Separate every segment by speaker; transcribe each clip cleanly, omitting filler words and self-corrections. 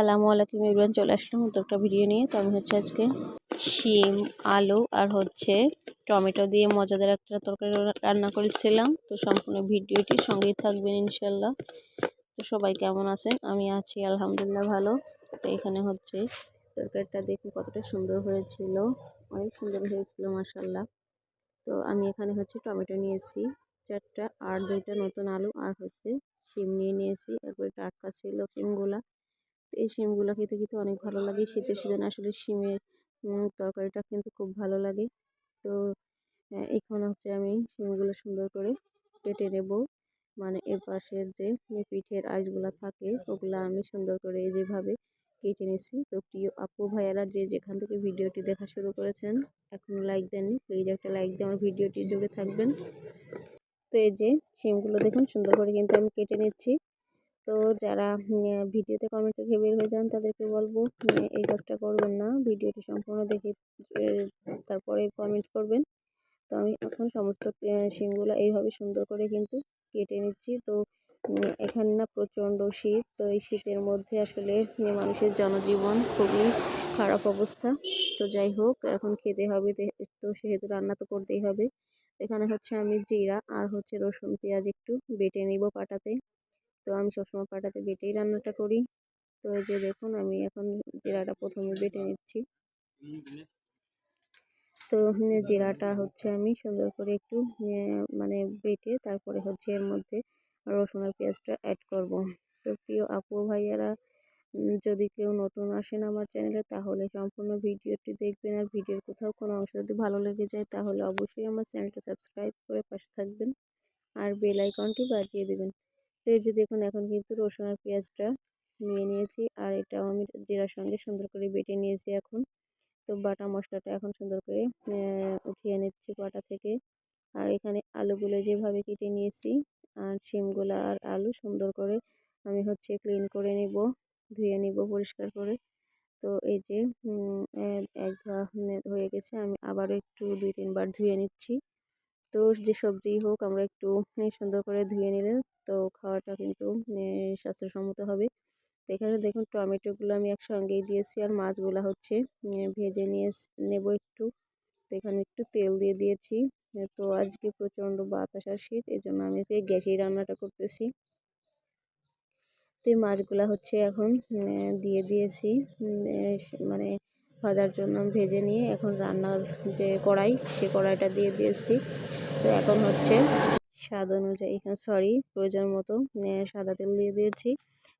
Speaker 1: আসসালামু আলাইকুম এভরিওয়ান, চলে আসলাম নতুন একটা ভিডিও নিয়ে। তো আমি আজকে শিম, আলু আর টমেটো দিয়ে মজাদার একটা তরকারি রান্না করেছিলাম। তো সম্পূর্ণ ভিডিওটি সঙ্গেই থাকবেন ইনশাল্লাহ। তো সবাই কেমন আছেন? আমি আছি আলহামদুলিল্লাহ ভালো। তো এখানে তরকারিটা দেখুন কতটা সুন্দর হয়েছিল, অনেক সুন্দর হয়েছিল মাশাল্লাহ। তো আমি এখানে টমেটো নিয়েছি 4টা, আর 2টা নতুন আলু, আর শিম নিয়েছি। একবারে টাটকা ছিল শিমগুলা। এই শিমগুলো খেতে কিন্তু অনেক ভালো লাগে। শীতের সিজনে আসলে শিমের তরকারিটা কিন্তু খুব ভালো লাগে। তো এখন আমি শিমগুলো সুন্দর করে কেটে নেব। মানে এর পাশের যে পিঠের আঁশগুলো থাকে ওগুলো আমি সুন্দর করে যেভাবে কেটে নিছি। তো প্রিয় আপু ভাইয়ারা যে যেখান থেকে ভিডিওটি দেখা শুরু করেছেন, এখনো লাইক দেননি, প্লিজ একটা লাইক দিয়ে আমার ভিডিওটি জুড়ে থাকবেন। তো এই যে শিমগুলো দেখুন সুন্দর করে কিন্তু আমি কেটে নিচ্ছি। তো যারা ভিডিওতে কমেন্ট রেখে বের হয়ে যান তাদেরকে বলবো এই কাজটা করবেন না, ভিডিওটি সম্পূর্ণ দেখে তারপরে কমেন্ট করবেন। তো আমি এখন সমস্ত শিমগুলো এইভাবে সুন্দর করে কিন্তু কেটে নিচ্ছি। তো এখানে না প্রচণ্ড শীত, তো এই শীতের মধ্যে আসলে মানুষের জনজীবন খুবই খারাপ অবস্থা। তো যাই হোক, এখন খেতে হবে, তো সেহেতু রান্না তো করতেই হবে। এখানে আমি জিরা আর রসুন পেঁয়াজ একটু বেটে নিব পাটাতে। তো আমি সবসময় পাটাতে বেটেই রান্নাটা করি। তো এই যে দেখুন, আমি এখন জিরাটা প্রথমে বেটে নিচ্ছি। তো জিরাটা আমি সুন্দর করে একটু মানে বেটে তারপরে এর মধ্যে রসুন আর পেঁয়াজটা অ্যাড করব। তো প্রিয় আপু ভাইয়ারা, যদি কেউ নতুন আসেন আমার চ্যানেলে তাহলে সম্পূর্ণ ভিডিওটি দেখবেন। আর ভিডিওর কোথাও কোনো অংশ যদি ভালো লেগে যায় তাহলে অবশ্যই আমার চ্যানেলটা সাবস্ক্রাইব করে পাশে থাকবেন আর বেল আইকনটি বাজিয়ে দেবেন। তো এই যে দেখুন, এখন কিন্তু রসুন আর পেঁয়াজটা নিয়ে নিয়েছি, আর এটাও আমি জিরার সঙ্গে সুন্দর করে বেটে নিয়েছি। এখন তো বাটা মশলাটা এখন সুন্দর করে উঠিয়ে নিচ্ছি পাটা থেকে। আর এখানে আলুগুলো যেভাবে কেটে নিয়েছি, আর শিমগুলো আর আলু সুন্দর করে আমি ক্লিন করে নিব, ধুয়ে নিব পরিষ্কার করে। তো এই যে এক ধোয়া হয়ে গেছে, আমি আবারও একটু 2-3 বার ধুয়ে নিচ্ছি। তো যে সবজি হোক আমরা একটু সুন্দর করে ধুয়ে নিলে তো খাওয়াটা কিন্তু স্বাস্থ্যসম্মত হবে। তো এখানে দেখুন টমেটোগুলো আমি একসঙ্গেই দিয়েছি, আর মাছগুলো ভেজে নেব একটু। তো এখানে একটু তেল দিয়ে দিয়েছি। তো আজকে প্রচণ্ড বাতাস আর শীত, এই জন্য আমি গ্যাসেই রান্নাটা করতেছি। তো এই মাছগুলো এখন দিয়ে দিয়েছি, মানে ভাজার জন্য ভেজে নিয়ে এখন রান্নার যে কড়াই, সে কড়াইটা দিয়ে দিয়েছি। তো এখন স্বাদ অনুযায়ী, প্রয়োজন মতো সাদা তেল দিয়ে দিয়েছি।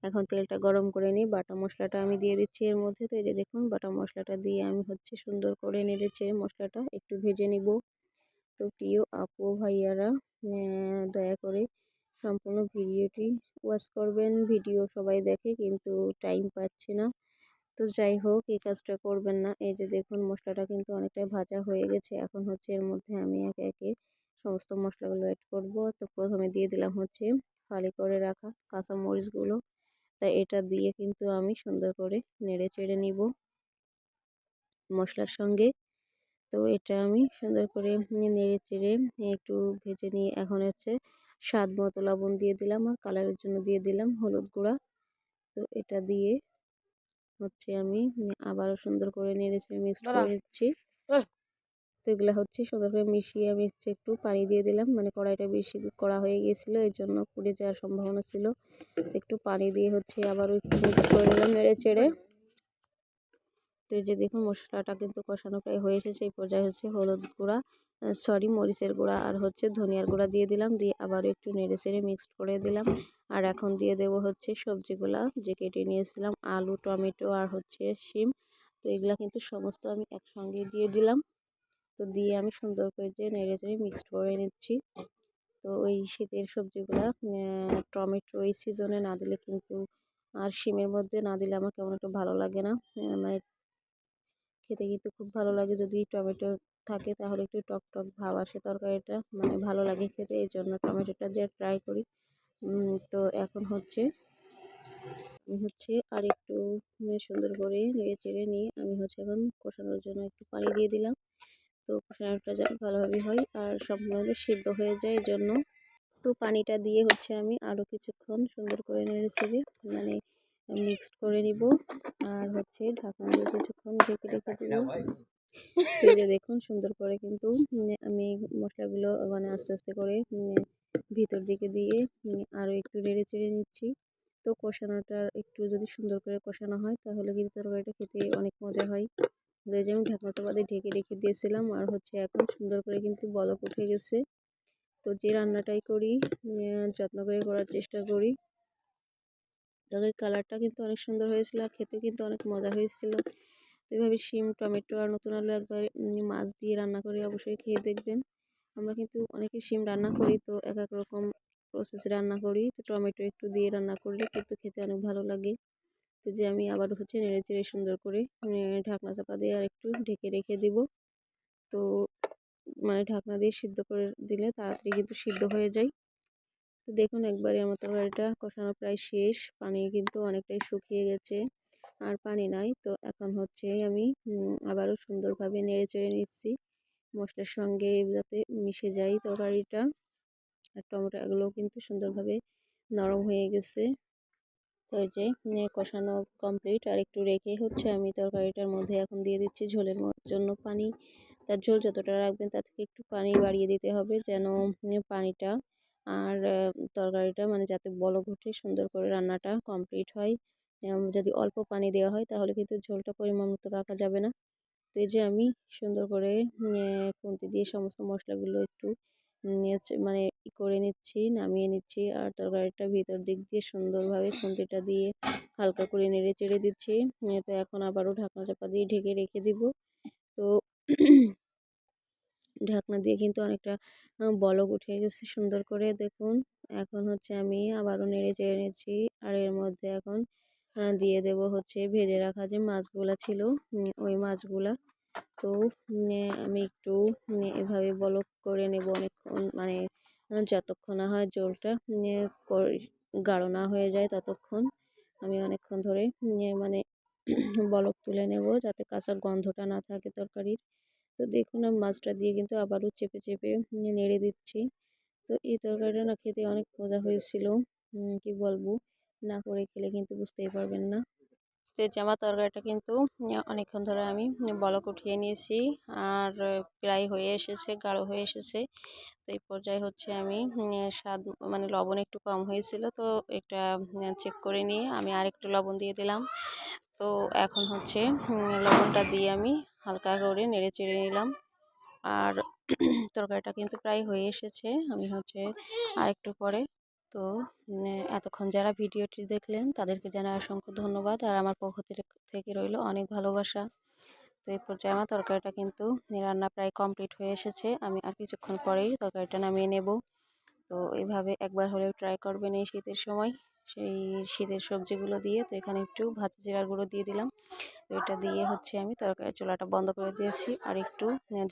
Speaker 1: এখন তেলটা গরম করে নিই, বাটা মশলাটা আমি দিয়ে দিচ্ছি এর মধ্যে। তো এই যে দেখুন, বাটা মশলাটা দিয়ে আমি সুন্দর করে নেড়েছে মশলাটা একটু ভেজে নিব। তো প্রিয় আপু ভাইয়ারা, দয়া করে সম্পূর্ণ ভিডিওটি ওয়াচ করবেন। ভিডিও সবাই দেখে কিন্তু টাইম পাচ্ছে না। তো যাই হোক, এই কাজটা করবেন না। এই যে দেখুন, মশলাটা কিন্তু অনেকটাই ভাজা হয়ে গেছে। এখন এর মধ্যে আমি একে একে সমস্ত মশলাগুলো অ্যাড করব। তো প্রথমে দিয়ে দিলাম ফালি করে রাখা কাঁচা মরিচগুলো। তাই এটা দিয়ে কিন্তু আমি সুন্দর করে নেড়ে চেড়ে নিব মশলার সঙ্গে। তো এটা আমি সুন্দর করে নেড়ে চেড়ে একটু ভেজে নিয়ে এখন স্বাদ মতো লবণ দিয়ে দিলাম, আর কালারের জন্য দিয়ে দিলাম হলুদ গুঁড়া। তো এটা দিয়ে আমি আবারও সুন্দর করে নেড়ে চেড়ে মিক্সড করে নিচ্ছি। তো এগুলো সুন্দর করে মিশিয়ে আমি একটু পানি দিয়ে দিলাম, মানে কড়াইটা বেশি কড়া হয়ে গিয়েছিল, এই জন্য পুড়ে যাওয়ার সম্ভাবনা ছিল। একটু পানি দিয়ে আবারও একটু মিক্স করে নিলাম নেড়ে চেড়ে। তো এই যে দেখুন, মশলাটা কিন্তু কষানো প্রায় হয়ে এসেছে। এই পর্যায়ে হলুদ গুঁড়া, মরিচের গুঁড়া আর ধনিয়ার গুঁড়া দিয়ে দিলাম, দিয়ে আবারও একটু নেড়ে চেড়ে মিক্সড করে দিলাম। আর এখন দিয়ে দেবো সবজিগুলা যে কেটে নিয়েছিলাম, আলু, টমেটো আর শিম। তো এগুলা কিন্তু সমস্ত আমি একসঙ্গে দিয়ে দিলাম। তো দিয়ে আমি সুন্দর করে নেড়ে চেড়ে মিক্সড করে নিচ্ছি। তো ওই শীতের সবজিগুলা টমেটো এই সিজনে না দিলে কিন্তু, আর শিমের মধ্যে না দিলে আমার কেমন একটু ভালো লাগে না। মানে খেতে কিন্তু খুব ভালো লাগে, যদি টমেটো থাকে তাহলে একটু টক টক ভাব আসে তরকারিটা, মানে ভালো লাগে খেতে, এই জন্য টমেটোটা দিয়ে ট্রাই করি। তো এখন আর একটু সুন্দর করে নেড়ে চেড়ে নিয়ে আমি এখন কষানোর জন্য একটু পানি দিয়ে দিলাম। তো কষানোটা যেন ভালোভাবে হয় আর সম্পূর্ণভাবে সিদ্ধ হয়ে যায়, এই জন্য। তো পানিটা দিয়ে আমি আরও কিছুক্ষণ সুন্দর করে নেড়ে চেড়ে, মানে মিক্সড করে নিব। আর হচ্ছে ঢাকনা দিয়ে কিছুক্ষণ ঢেকে রেখে দেবো। তো এই যে দেখুন সুন্দর করে কিন্তু আমি মশলাগুলো মানে আস্তে আস্তে করে ভিতর দিকে দিয়ে আরও একটু নেড়ে চেড়ে নিচ্ছি। তো কষানোটা একটু যদি সুন্দর করে কষানো হয় তাহলে কিন্তু তরকারিটা খেতে অনেক মজা হয়। এই যে আমি ঢাকনা চাপা দিয়ে ঢেকে রেখে দিয়েছিলাম, আর হচ্ছে এখন সুন্দর করে কিন্তু বলক উঠে গেছে। তো যে রান্নাটাই করি যত্ন করে করার চেষ্টা করি। তরকারির কালারটা কিন্তু অনেক সুন্দর হয়েছিল, আর খেতেও কিন্তু অনেক মজা হয়েছিল। তো এভাবে শিম, টমেটো আর নতুন আলু একবার মাছ দিয়ে রান্না করে অবশ্যই খেয়ে দেখবেন। আমরা কিন্তু অনেকে শিম রান্না করি, তো এক এক রকম প্রসেসে রান্না করি। তো টমেটো একটু দিয়ে রান্না করলে কিন্তু খেতে অনেক ভালো লাগে। তো যে আমি আবার হচ্ছে নেড়ে চেড়ে সুন্দর করে ঢাকনা চাপা দিয়ে আর একটু ঢেকে রেখে দিব। তো মানে ঢাকনা দিয়ে সিদ্ধ করে দিলে তাড়াতাড়ি কিন্তু সিদ্ধ হয়ে যায়। তো দেখুন একবারে আমার তরকারিটা কষানো প্রায় শেষ, পানি কিন্তু অনেকটাই শুকিয়ে গেছে, আর পানি নাই। তো এখন হচ্ছে আমি আবারও সুন্দরভাবে নেড়ে চেড়ে নিচ্ছি মশলার সঙ্গে যাতে মিশে যায় তরকারিটা। আর টমেটোগুলো কিন্তু সুন্দরভাবে নরম হয়ে গেছে। তো এই যে কষানো কমপ্লিট, আর একটু রেখে হচ্ছে আমি তরকারিটার মধ্যে এখন দিয়ে দিচ্ছি ঝোলের জন্য পানি। তার ঝোল যতটা রাখবেন তার থেকে একটু পানি বাড়িয়ে দিতে হবে, যেন পানিটা আর তরকারিটা মানে যাতে বলক উঠে সুন্দর করে রান্নাটা কমপ্লিট হয়। যদি অল্প পানি দেওয়া হয় তাহলে কিন্তু ঝোলটা পরিমাণ মতো রাখা যাবে না। তো এই যে আমি সুন্দর করে খুন্তি দিয়ে সমস্ত মশলাগুলো একটু মানে করে নিচ্ছি, নামিয়ে নিচ্ছি। আর তরকারিটা ভিতর দিক দিয়ে সুন্দরভাবে খুন্তিটা দিয়ে হালকা করে নেড়ে চেড়ে দিচ্ছি। তো এখন আবারও ঢাকনা চাপা দিয়ে ঢেকে রেখে দিব। তো ঢাকনা দিয়ে কিন্তু অনেকটা বলক উঠে গেছে সুন্দর করে দেখুন। এখন হচ্ছে আমি আবারও নেড়ে চেড়ে নিচ্ছি, আর এর মধ্যে এখন দিয়ে দেব হচ্ছে ভেজে রাখা যে মাছগুলা ছিল ওই মাছগুলা। তো আমি একটু এভাবে বলক করে নেব অনেকক্ষণ, মানে যতক্ষণ না হয় ঝোলটা গাঢ় না হয়ে যায় ততক্ষণ আমি অনেকক্ষণ ধরে মানে বলক তুলে নেব, যাতে কাঁচা গন্ধটা না থাকে তরকারির। তো দেখুন আমি মাছটা দিয়ে কিন্তু আবারও চেপে চেপে নেড়ে দিচ্ছি। তো এই তরকারিটা না খেতে অনেক মজা হয়েছিল, কি বলবো, না করে খেলে কিন্তু বুঝতেই পারবেন না। তো এই যে আমার তরকারিটা কিন্তু অনেকক্ষণ ধরে আমি বলক উঠিয়ে নিয়েছি, আর প্রায় হয়ে এসেছে, গাঢ় হয়ে এসেছে। তো এই পর্যায়ে হচ্ছে আমি স্বাদ মানে লবণ একটু কম হয়েছিল, তো এটা চেক করে নিয়ে আমি আর একটু লবণ দিয়ে দিলাম। তো এখন হচ্ছে লবণটা দিয়ে আমি হালকা করে নেড়ে চেড়ে নিলাম। আর তরকারিটা কিন্তু প্রায় হয়ে এসেছে, আমি হচ্ছে আর একটু পরে। তো এতক্ষণ যারা ভিডিওটি দেখলেন তাদেরকে জানাই অসংখ্য ধন্যবাদ, আর আমার পক্ষ থেকে রইল অনেক ভালোবাসা। তো এই পর্যায়ে আমার তরকারিটা কিন্তু রান্না প্রায় কমপ্লিট হয়ে এসেছে, আমি আর কিছুক্ষণ পরেই তরকারিটা নামিয়ে নেব। তো এইভাবে একবার হলেও ট্রাই করবেন এই শীতের সময় সেই শীতের সবজিগুলো দিয়ে। তো এখানে একটু ভাজা জিরার গুঁড়ো দিয়ে দিলাম। তো এটা দিয়ে হচ্ছে আমি তরকারির চুলাটা বন্ধ করে দিয়েছি, আর একটু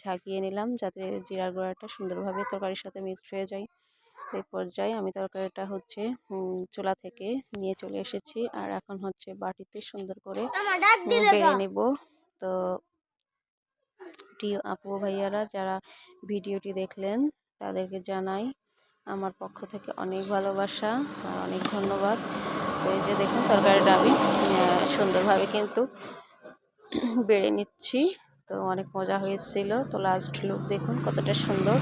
Speaker 1: ঝাঁকিয়ে নিলাম যাতে জিরার গুঁড়াটা সুন্দরভাবে তরকারির সাথে মিক্সড হয়ে যায়। তো এই পর্যায়ে আমি তরকারিটা হচ্ছে চুলা থেকে নিয়ে চলে এসেছি, আর এখন হচ্ছে বাটিতে সুন্দর করে বেড়ে নেব। তো প্রিয় আপু ভাইয়ারা যারা ভিডিওটি দেখলেন তাদেরকে জানাই আমার পক্ষ থেকে অনেক ভালোবাসা আর অনেক ধন্যবাদ। তো এই যে দেখুন তরকারিটা আমি সুন্দরভাবে কিন্তু বেড়ে নিচ্ছি। তো অনেক মজা হয়েছিল। তো লাস্ট লুক দেখুন কতটা সুন্দর,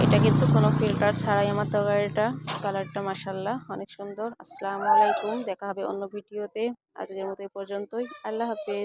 Speaker 1: এটা কিন্তু কোনো ফিল্টার ছাড়াই আমার তরকারিটা, কালারটা মাশাআল্লাহ অনেক সুন্দর। আসসালামু আলাইকুম, দেখা হবে অন্য ভিডিওতে। আজকের মতো এই পর্যন্তই, আল্লাহ হাফেজ।